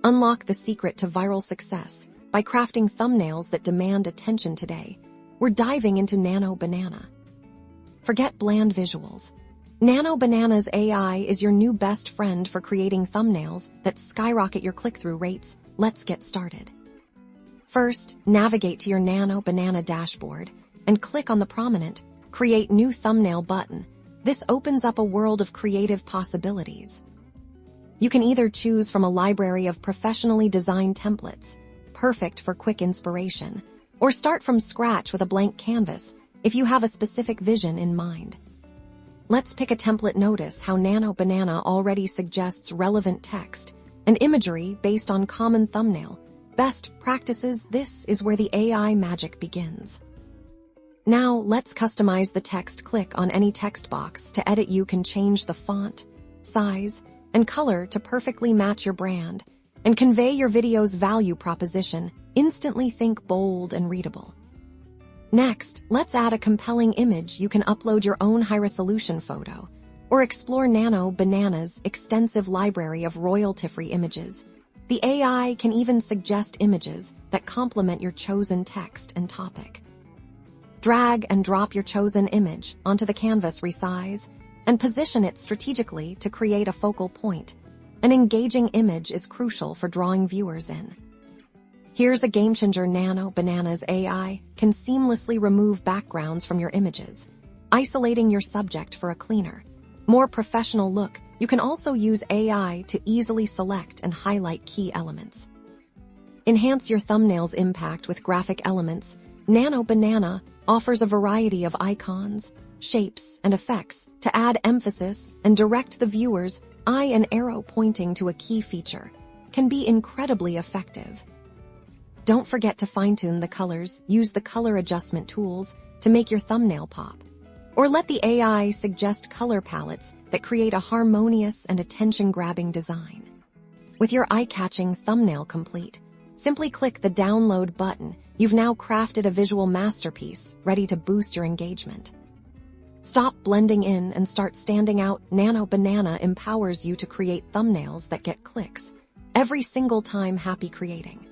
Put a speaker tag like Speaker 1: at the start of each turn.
Speaker 1: Unlock the secret to viral success by crafting thumbnails that demand attention today. We're diving into Nano Banana. Forget bland visuals. Nano Banana's AI is your new best friend for creating thumbnails that skyrocket your click-through rates. Let's get started. First, navigate to your Nano Banana dashboard and click on the prominent Create New Thumbnail button. This opens up a world of creative possibilities. You can either choose from a library of professionally designed templates, perfect for quick inspiration, or start from scratch with a blank canvas if you have a specific vision in mind. Let's pick a template. Notice how Nano Banana already suggests relevant text and imagery based on common thumbnail best practices. This is where the AI magic begins. Now, let's customize the text. Click on any text box to edit. You can change the font, size, and color to perfectly match your brand and convey your video's value proposition. Instantly think bold and readable. Next, let's add a compelling image. You can upload your own high-resolution photo or explore Nano Banana's extensive library of royalty-free images. The AI can even suggest images that complement your chosen text and topic. Drag and drop your chosen image onto the canvas, resize, and position it strategically to create a focal point. An engaging image is crucial for drawing viewers in. Here's a game-changer. Nano Banana's AI can seamlessly remove backgrounds from your images, isolating your subject for a cleaner, more professional look. You can also use AI to easily select and highlight key elements. Enhance your thumbnail's impact with graphic elements. Nano Banana offers a variety of icons, shapes, and effects to add emphasis and direct the viewer's eye. An arrow pointing to a key feature can be incredibly effective. Don't forget to fine-tune the colors. Use the color adjustment tools to make your thumbnail pop. Or let the AI suggest color palettes that create a harmonious and attention-grabbing design. With your eye-catching thumbnail complete, simply click the download button. You've now crafted a visual masterpiece ready to boost your engagement. Stop blending in and start standing out. Nano Banana empowers you to create thumbnails that get clicks every single time. Happy creating.